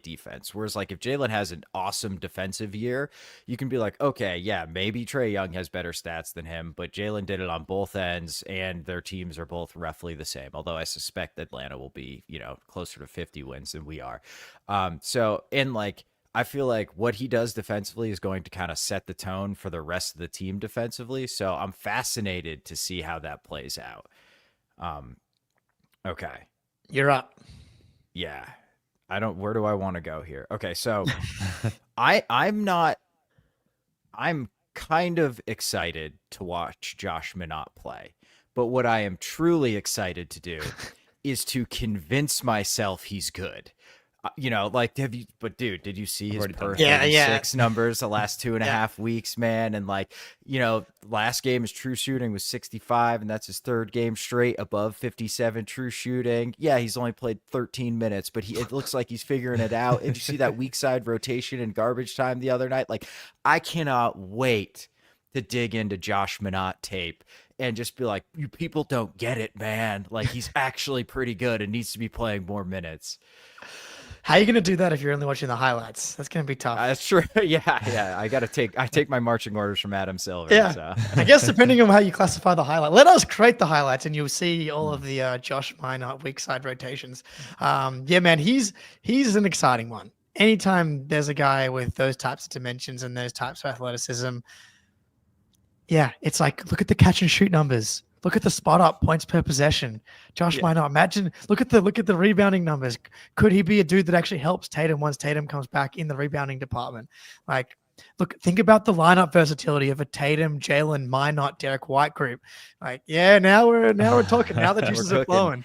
S5: defense. Whereas like if Jaylen has an awesome defensive year, you can be like, okay, yeah, maybe Trae Young has better stats than him, but Jaylen did it on both ends and their teams are both roughly the same. Although I suspect Atlanta will be, closer to 50 wins than we are. I feel like what he does defensively is going to kind of set the tone for the rest of the team defensively. So I'm fascinated to see how that plays out. Okay.
S6: You're up.
S5: Yeah. Where do I want to go here? Okay, so I'm kind of excited to watch Josh Minott play, but what I am truly excited to do is to convince myself he's good. Did you see his per 36 numbers the last 2.5 weeks, man? And last game his true shooting was 65, and that's his third game straight above 57 true shooting. Yeah, he's only played 13 minutes, but it looks like he's figuring it out. And you see that weak side rotation in garbage time the other night? Like, I cannot wait to dig into Josh Minott tape and just be like, you people don't get it, man. Like, he's actually pretty good and needs to be playing more minutes.
S6: How are you going to do that if you're only watching the highlights? That's going to be tough.
S5: That's true. Yeah. I take my marching orders from Adam Silver.
S6: Yeah.
S5: So.
S6: I guess depending on how you classify the highlight, let us create the highlights and you'll see all of the Josh Minott weak side rotations. Yeah, man, he's an exciting one. Anytime there's a guy with those types of dimensions and those types of athleticism, yeah, it's like, look at the catch and shoot numbers. Look at the spot up points per possession. Josh Minott, imagine, look at the rebounding numbers. Could he be a dude that actually helps Tatum once Tatum comes back in the rebounding department? Like, look, think about the lineup versatility of a Tatum, Jaylen, Minott, Derrick White group. Like, yeah, now we're talking. Now the juices are flowing.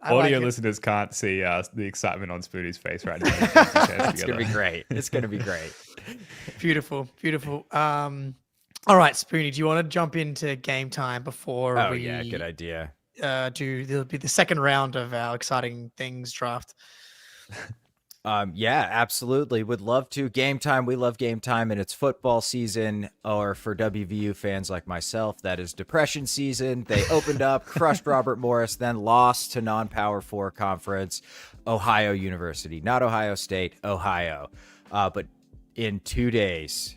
S4: Audio listeners can't see the excitement on Spoonie's face right now.
S5: It's gonna be great. It's gonna be great.
S6: Beautiful. All right, Spoonie, do you want to jump into game time before
S5: yeah, good idea.
S6: There'll be the second round of our exciting things draft.
S5: Yeah, absolutely. Would love to. Game time. We love game time, and it's football season, or for WVU fans like myself, that is depression season. They opened up, crushed Robert Morris, then lost to non-Power 4 conference, Ohio University, not Ohio State, Ohio. But in 2 days,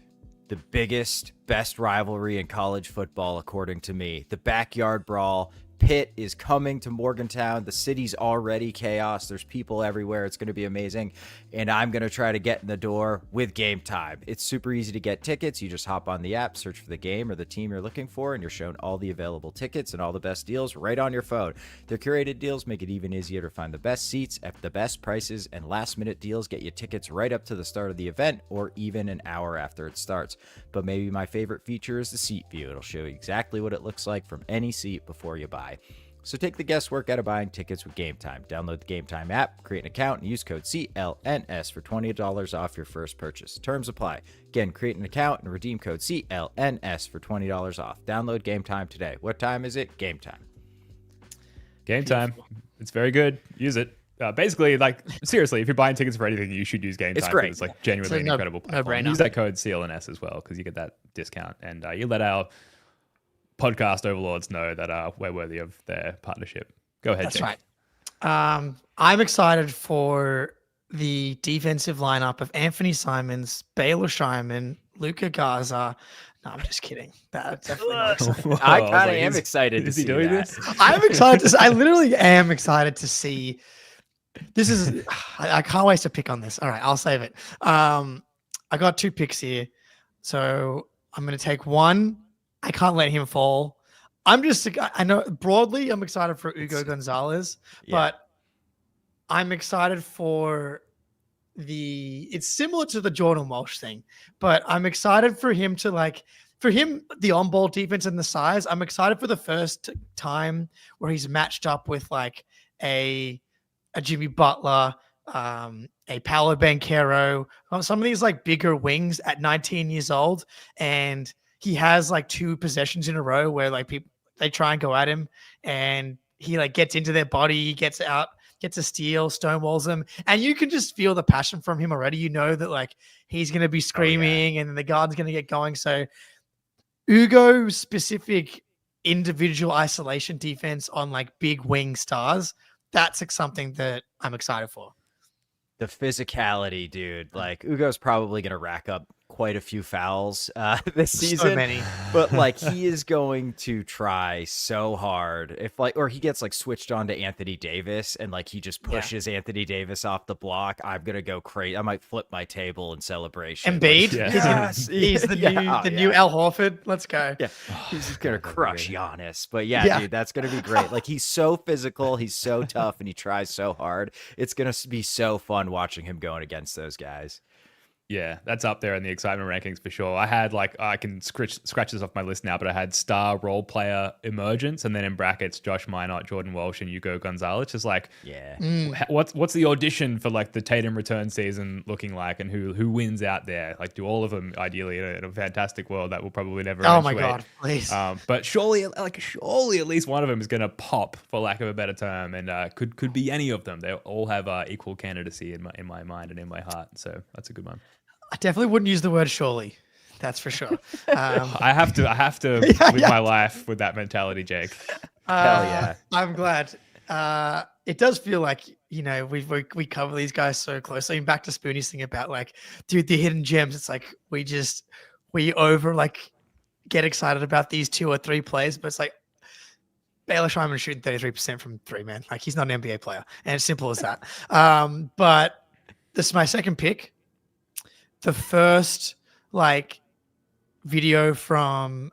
S5: the biggest, best rivalry in college football, according to me, the backyard brawl. Pitt is coming to Morgantown. The city's already chaos. There's people everywhere. It's going to be amazing. And I'm going to try to get in the door with Game Time. It's super easy to get tickets. You just hop on the app, search for the game or the team you're looking for, and you're shown all the available tickets and all the best deals right on your phone. Their curated deals make it even easier to find the best seats at the best prices, and last-minute deals get you tickets right up to the start of the event or even an hour after it starts. But maybe my favorite feature is the seat view. It'll show you exactly what it looks like from any seat before you buy. So take the guesswork out of buying tickets with Game Time. Download the Game Time app, create an account, and use code CLNS for $20 off your first purchase. Terms apply. Again, create an account and redeem code CLNS for $20 off. Download Game Time today. What time is it? Game Time.
S4: Game Time. It's very good. Use it. Basically, like, seriously, if you're buying tickets for anything, you should use Game Time.
S5: It's great.
S4: It's like genuinely an incredible platform. Use that code CLNS as well because you get that discount. And you let our podcast overlords know that we're worthy of their partnership. Go ahead,
S6: That's
S4: Jake.
S6: right. I'm excited for the defensive lineup of Anthony Simons, Baylor Scheinman, Luka Garza. No, I'm just kidding. That's definitely not exciting.
S5: I kind of am excited to see
S4: doing
S5: that.
S4: this?
S6: I'm excited I literally am excited to see. This is, I can't waste a pick on this. All right, I'll save it. I got 2 picks here. So I'm going to take one. I can't let him fall. I know broadly I'm excited for Hugo Gonzalez, but I'm excited for it's similar to the Jordan Walsh thing, but I'm excited for him to the on-ball defense and the size. I'm excited for the first time where he's matched up with like a Jimmy Butler, a Paolo Banchero, some of these like bigger wings at 19 years old, and he has like 2 possessions in a row where like people they try and go at him, and he like gets into their body, gets out, gets a steal, stonewalls them, and you can just feel the passion from him already. You know that like he's gonna be screaming, and the guard's gonna get going. So Ugo specific individual isolation defense on like big wing stars. That's like something that I'm excited for.
S5: The physicality, dude. Like Ugo's probably going to rack up quite a few fouls this season.
S6: So many.
S5: But like he is going to try so hard if like, or he gets like switched on to Anthony Davis and like he just pushes Anthony Davis off the block. I'm going to go crazy. I might flip my table in celebration.
S6: Embiid,
S5: Like,
S6: he's the new Al Horford. Let's go.
S5: Yeah, he's just going to crush Giannis. But yeah, dude, that's going to be great. Like he's so physical. He's so tough and he tries so hard. It's going to be so fun watching him going against those guys.
S4: Yeah, that's up there in the excitement rankings for sure. I had like, I can scratch this off my list now, but I had star role player emergence, and then in brackets, Josh Minot, Jordan Walsh, and Hugo Gonzalez. Just like, what's the audition for like the Tatum return season looking like, and who wins out there? Like, do all of them ideally in a fantastic world that will probably never.
S6: Oh my God, please!
S4: But surely at least one of them is going to pop, for lack of a better term, and could be any of them. They all have equal candidacy in my mind and in my heart. So that's a good one.
S6: I definitely wouldn't use the word surely. That's for sure.
S4: I have to live my life with that mentality, Jake.
S5: Hell yeah.
S6: I'm glad. It does feel like, you know, we cover these guys so closely. And back to Spoonie's thing about like, dude, the hidden gems. It's like we over like get excited about these 2 or 3 plays, but it's like Baylor Schreiman shooting 33% from 3, man. Like he's not an NBA player, and it's simple as that. But this is my second pick. The first like video from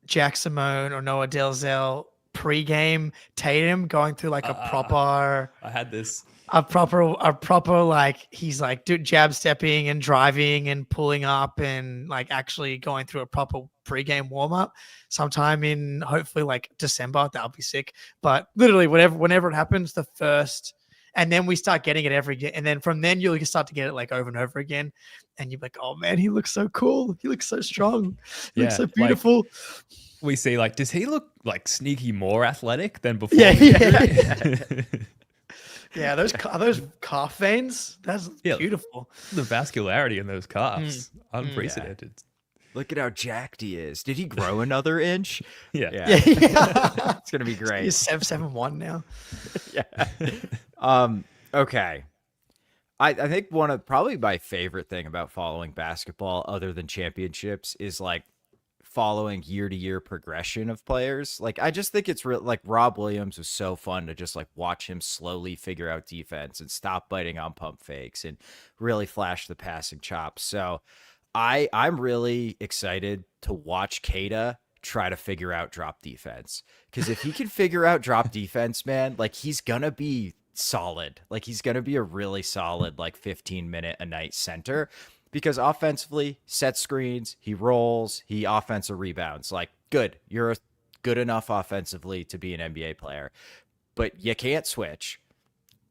S6: Jack Simone or Noah Delzell pregame Tatum going through like a proper.
S4: I had this.
S6: A proper like he's like jab stepping and driving and pulling up and like actually going through a proper pregame warm up sometime in hopefully like December. That'll be sick. But literally whenever it happens, the first. And then we start getting it every day. And then from then you'll start to get it like over and over again. And you're like, oh man, he looks so cool. He looks so strong. He looks so beautiful.
S4: Like, we see like, does he look like sneaky more athletic than before?
S6: Yeah, those calf veins, that's beautiful.
S4: The vascularity in those calves, unprecedented.
S5: Look at how jacked he is. Did he grow another inch?
S6: Yeah.
S5: It's gonna be great.
S6: He's 7'1" now.
S5: Okay. I think one of probably my favorite thing about following basketball, other than championships, is like following year-to-year progression of players. Like I just think it's real. Like Rob Williams was so fun to just like watch him slowly figure out defense and stop biting on pump fakes and really flash the passing chops. So I'm really excited to watch Kata try to figure out drop defense, because if he can figure out drop defense, man, like he's gonna be solid. Like he's gonna be a really solid like 15-minute a night center, because offensively, set screens, he rolls, he offensive rebounds. Like good, you're good enough offensively to be an NBA player, but you can't switch.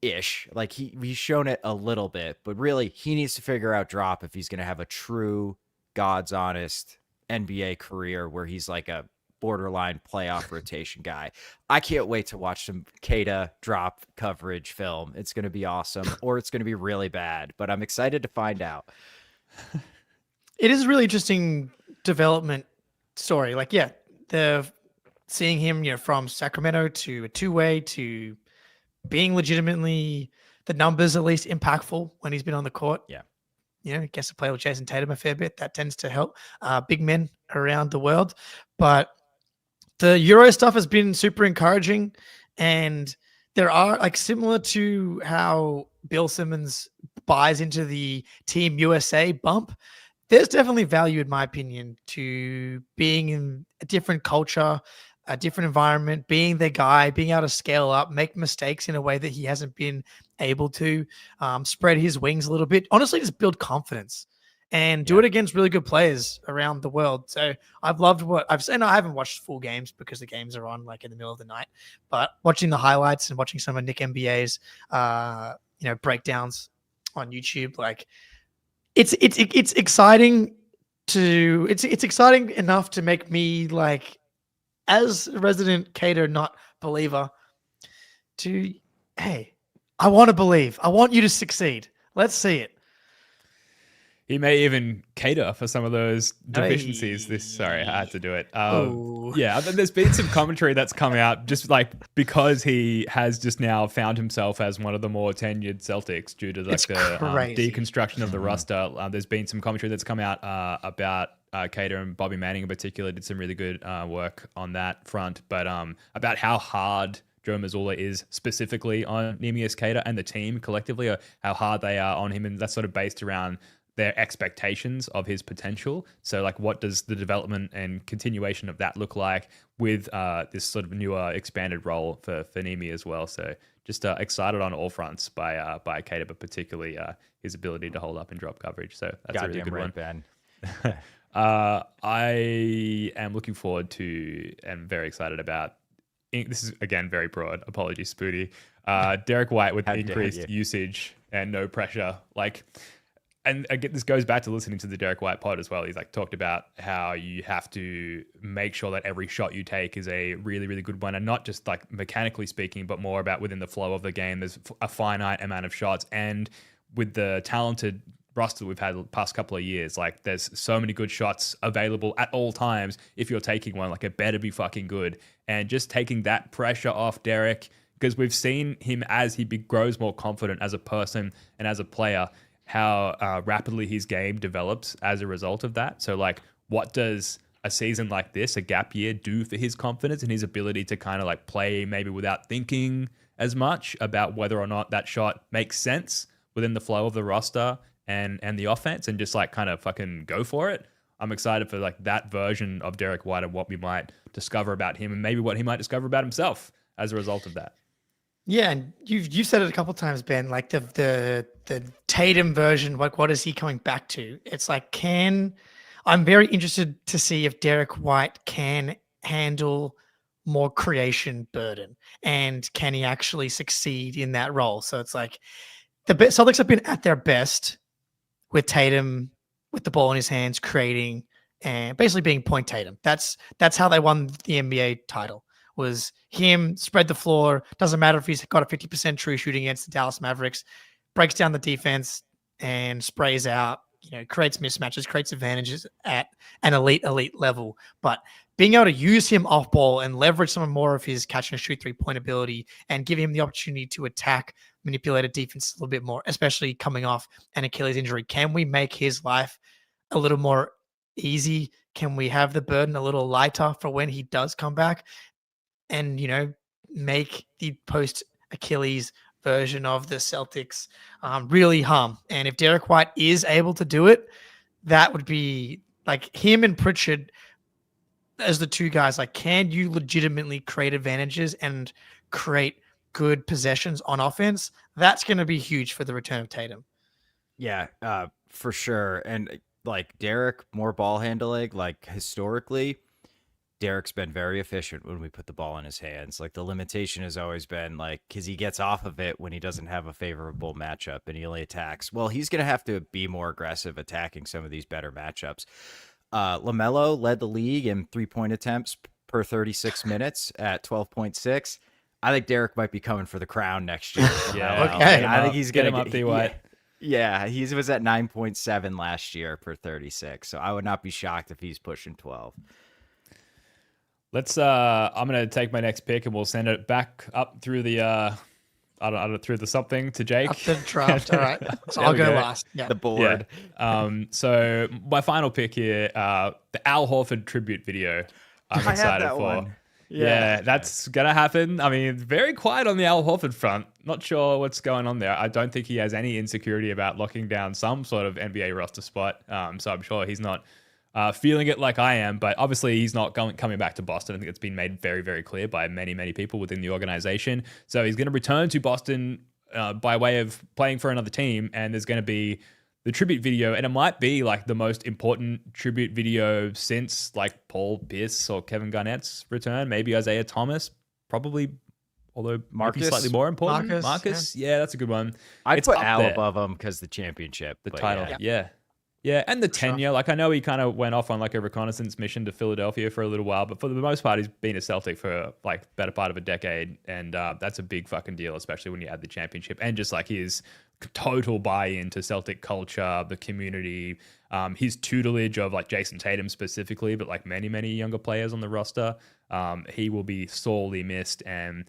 S5: Ish. Like he's shown it a little bit, but really he needs to figure out drop if he's going to have a true God's honest NBA career where he's like a borderline playoff rotation guy. I can't wait to watch some Kata drop coverage film. It's going to be awesome, or it's going to be really bad, but I'm excited to find out.
S6: It is a really interesting development story. Like, yeah, the seeing him, you know, from Sacramento to a 2-way to being legitimately the numbers at least impactful when he's been on the court.
S5: Yeah.
S6: You know, gets to play with Jason Tatum a fair bit. That tends to help big men around the world. But the Euro stuff has been super encouraging. And there are like similar to how Bill Simmons buys into the Team USA bump. There's definitely value, in my opinion, to being in a different culture, a different environment, being the guy, being able to scale up, make mistakes in a way that he hasn't been able to, spread his wings a little bit. Honestly, just build confidence and do it against really good players around the world. So I've loved what I've seen. I haven't watched full games because the games are on like in the middle of the night, but watching the highlights and watching some of Nick MBA's breakdowns on YouTube. Like it's exciting it's exciting enough to make me, like, as a resident Cater not believer, hey, I want to believe. I want you to succeed. Let's see it.
S4: He may even cater for some of those deficiencies. Sorry, I had to do it. Yeah, there's been some commentary that's come out just like because he has just now found himself as one of the more tenured Celtics due to like the deconstruction of the roster. There's been some commentary that's come out about Cater, and Bobby Manning in particular did some really good work on that front, but about how hard Joe Mazzulla is specifically on Neemias Queta and the team collectively, or how hard they are on him, and that's sort of based around their expectations of his potential. So like, what does the development and continuation of that look like with this sort of newer expanded role for Neemi as well? So just excited on all fronts by Queta, but particularly his ability to hold up and drop coverage. So that's a really good one.
S5: Ben.
S4: I am looking forward to and very excited about. This is again very broad. Apologies, Spooty. Derrick White with increased usage and no pressure. Like, and again, this goes back to listening to the Derrick White pod as well. He's like talked about how you have to make sure that every shot you take is a really, really good one, and not just like mechanically speaking, but more about within the flow of the game. There's a finite amount of shots, and with the talented roster we've had the past couple of years, like there's so many good shots available at all times. If you're taking one, like it better be fucking good, and just taking that pressure off Derrick, because we've seen him as he grows more confident as a person and as a player, how rapidly his game develops as a result of that. So like, what does a season like this, a gap year, do for his confidence and his ability to kind of like play maybe without thinking as much about whether or not that shot makes sense within the flow of the roster and the offense, and just like kind of fucking go for it? I'm excited for like that version of Derrick White and what we might discover about him, and maybe what he might discover about himself as a result of that.
S6: Yeah, and you've said it a couple of times, Ben. Like the Tatum version, like what is he coming back to? It's like, I'm very interested to see if Derrick White can handle more creation burden, and can he actually succeed in that role? So it's like the Celtics have been at their best with Tatum with the ball in his hands, creating and basically being point Tatum. That's how they won the NBA title. Was him, spread the floor. Doesn't matter if he's got a 50% true shooting against the Dallas Mavericks, breaks down the defense and sprays out, creates mismatches, creates advantages at an elite level. But being able to use him off ball and leverage some more of his catch and shoot 3-point ability, and give him the opportunity to attack manipulated defense a little bit more, especially coming off an Achilles injury. Can we make his life a little more easy? Can we have the burden a little lighter for when he does come back? And, make the post Achilles version of the Celtics really hum. And if Derrick White is able to do it, that would be like him and Pritchard as the two guys. Like, can you legitimately create advantages and create good possessions on offense? That's going to be huge for the return of Tatum.
S5: Yeah, for sure. And like Derrick, more ball handling, like historically, Derrick's been very efficient when we put the ball in his hands. Like the limitation has always been like, because he gets off of it when he doesn't have a favorable matchup and he only attacks. Well, he's going to have to be more aggressive attacking some of these better matchups. LaMelo led the league in 3-point attempts per 36 minutes at 12.6. I think Derrick might be coming for the crown next year.
S6: Okay.
S5: I think he's going to
S4: get him up, D-White.
S5: Yeah, he was at 9.7 last year per 36. So I would not be shocked if he's pushing 12.
S4: Let's. I'm gonna take my next pick, and we'll send it back up through the. I don't through the something to Jake.
S6: Up the draft. All right. So I'll go last. Yeah.
S5: The board.
S4: Yeah. So my final pick here, the Al Horford tribute video. I'm excited for.
S5: One.
S4: Yeah, that's gonna happen. I mean, very quiet on the Al Horford front. Not sure what's going on there. I don't think he has any insecurity about locking down some sort of NBA roster spot. So I'm sure he's not feeling it like I am, but obviously he's not coming back to Boston. I think it's been made very, very clear by many, many people within the organization. So he's going to return to Boston by way of playing for another team, and there's going to be the tribute video, and it might be like the most important tribute video since like Paul Pierce or Kevin Garnett's return, maybe Isaiah Thomas, probably although
S5: Marcus?
S4: maybe slightly more important.
S6: Marcus,
S4: Marcus, yeah, that's a good one.
S5: I'd
S4: It's
S5: put
S4: up
S5: Al
S4: there.
S5: above him because the championship.
S4: The
S5: but
S4: title,
S5: yeah.
S4: yeah, and the tenure. Like, I know he kind of went off on like a reconnaissance mission to Philadelphia for a little while, but for the most part, he's been a Celtic for like better part of a decade, and that's a big fucking deal, especially when you add the championship and just like his total buy-in to Celtic culture, the community, his tutelage of like Jason Tatum specifically, but like many younger players on the roster. He will be sorely missed, and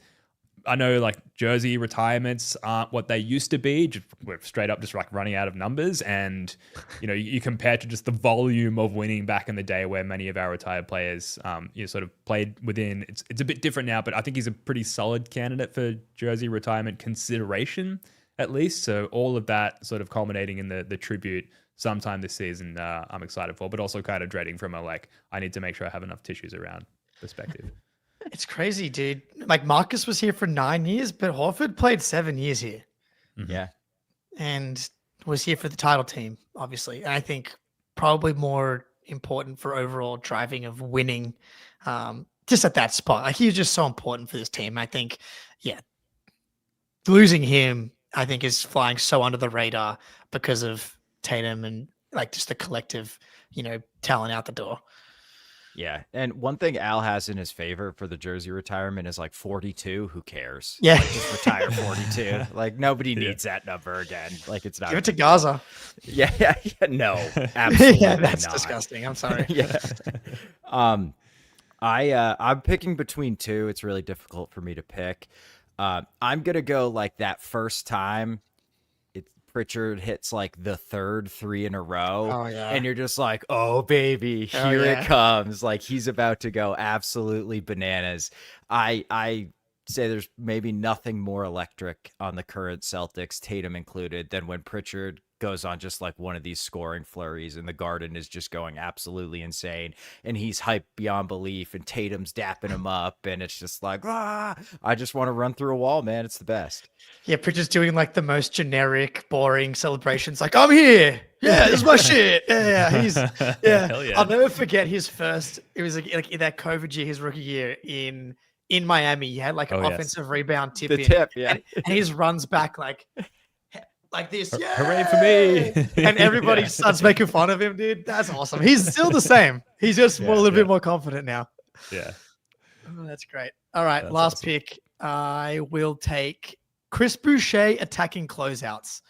S4: I know like jersey retirements aren't what they used to be. We're straight up just like running out of numbers. And, you know, you compare to just the volume of winning back in the day where many of our retired players, sort of played within. It's a bit different now, but I think he's a pretty solid candidate for jersey retirement consideration, at least. So all of that sort of culminating in the tribute sometime this season, I'm excited for, but also kind of dreading from a like, I need to make sure I have enough tissues around perspective.
S6: It's crazy, dude. Like Marcus was here for 9 years, but Horford played 7 years here.
S5: Yeah.
S6: And was here for the title team, obviously. And I think probably more important for overall driving of winning, just at that spot. Like he was just so important for this team. I think, yeah, losing him, I think, is flying so under the radar because of Tatum and like just the collective, talent out the door.
S5: Yeah. And one thing Al has in his favor for the jersey retirement is like 42. Who cares?
S6: Yeah.
S5: Like, just retire 42. Like nobody needs that number again. Like it's not.
S6: Give it to Gaza.
S5: Yeah. No, absolutely.
S6: Yeah, that's
S5: not.
S6: disgusting. I'm sorry.
S5: Yeah. I'm picking between two. It's really difficult for me to pick. I'm gonna go like that first time Pritchard hits like the third 3 in a row.
S6: Oh, yeah.
S5: And you're just like, oh baby, here it comes. Like he's about to go absolutely bananas. I say there's maybe nothing more electric on the current Celtics, Tatum included, than when Pritchard goes on just like one of these scoring flurries and the Garden is just going absolutely insane and he's hyped beyond belief and Tatum's dapping him up and it's just like, I just want to run through a wall, man. It's the best.
S6: Yeah, Pritchard's doing like the most generic, boring celebrations. Like, I'm here. Yeah, this is my shit. Yeah,
S4: Hell yeah.
S6: I'll never forget his first. It was like in that COVID year, his rookie year in Miami. He had like an offensive rebound tip.
S5: The tip, yeah.
S6: And he just runs back like this. Yeah,
S4: hooray for me!
S6: And everybody starts making fun of him, dude. That's awesome. He's still the same. He's just a little bit more confident now.
S4: Yeah.
S6: Oh, that's great. All right,
S4: That's
S6: last
S4: awesome.
S6: pick. I will take Chris Boucher attacking closeouts.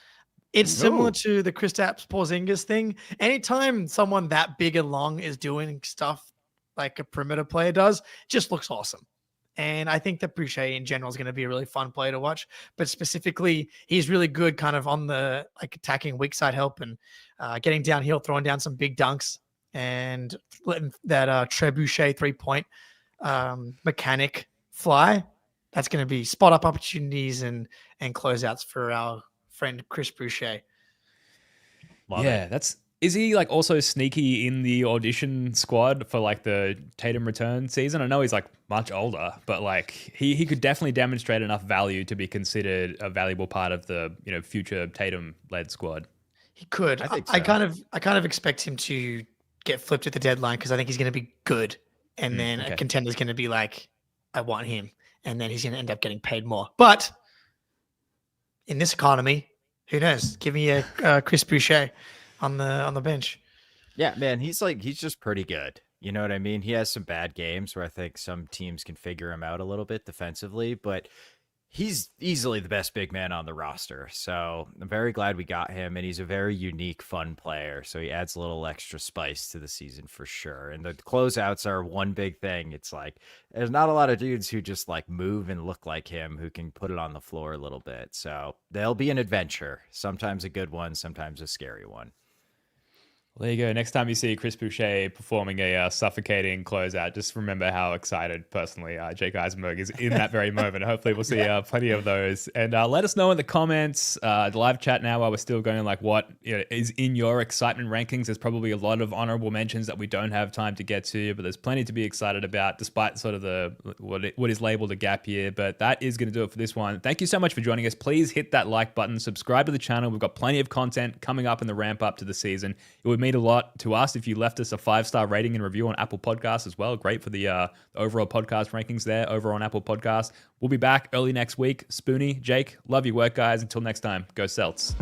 S6: It's similar to the Kristaps Porzingis thing. Anytime someone that big and long is doing stuff like a perimeter player does, it just looks awesome. And I think that Boucher in general is going to be a really fun player to watch. But specifically, he's really good kind of on the like attacking weak side help and getting downhill, throwing down some big dunks and letting that Trebuchet 3-point mechanic fly. That's going to be spot up opportunities and closeouts for our friend Chris Boucher.
S4: Is he like also sneaky in the audition squad for like the Tatum return season? I know he's like much older, but like he could definitely demonstrate enough value to be considered a valuable part of the future Tatum led squad.
S6: He could.
S5: I think so.
S6: I kind of expect him to get flipped at the deadline because I think he's going to be good, and then a contender's going to be like, I want him, and then he's going to end up getting paid more. But in this economy, who knows? Give me a Chris Boucher on the bench.
S5: Yeah, man, he's just pretty good. You know what I mean? He has some bad games where I think some teams can figure him out a little bit defensively, but he's easily the best big man on the roster. So I'm very glad we got him, and he's a very unique, fun player. So he adds a little extra spice to the season for sure. And the closeouts are one big thing. It's like there's not a lot of dudes who just like move and look like him who can put it on the floor a little bit. So they'll be an adventure. Sometimes a good one, sometimes a scary one.
S4: Well, there you go. Next time you see Chris Boucher performing a suffocating closeout, just remember how excited, personally, Jake Eisenberg is in that very moment. Hopefully, we'll see plenty of those. And let us know in the comments, the live chat now, while we're still going, like what is in your excitement rankings. There's probably a lot of honorable mentions that we don't have time to get to, but there's plenty to be excited about, despite sort of what is labeled a gap year. But that is going to do it for this one. Thank you so much for joining us. Please hit that like button, subscribe to the channel. We've got plenty of content coming up in the ramp up to the season. It would mean mean a lot to us if you left us a 5-star rating and review on Apple Podcasts as well. Great for the overall podcast rankings there over on Apple Podcasts. We'll be back early next week. Spoonie, Jake, love your work, guys. Until next time, go Celts.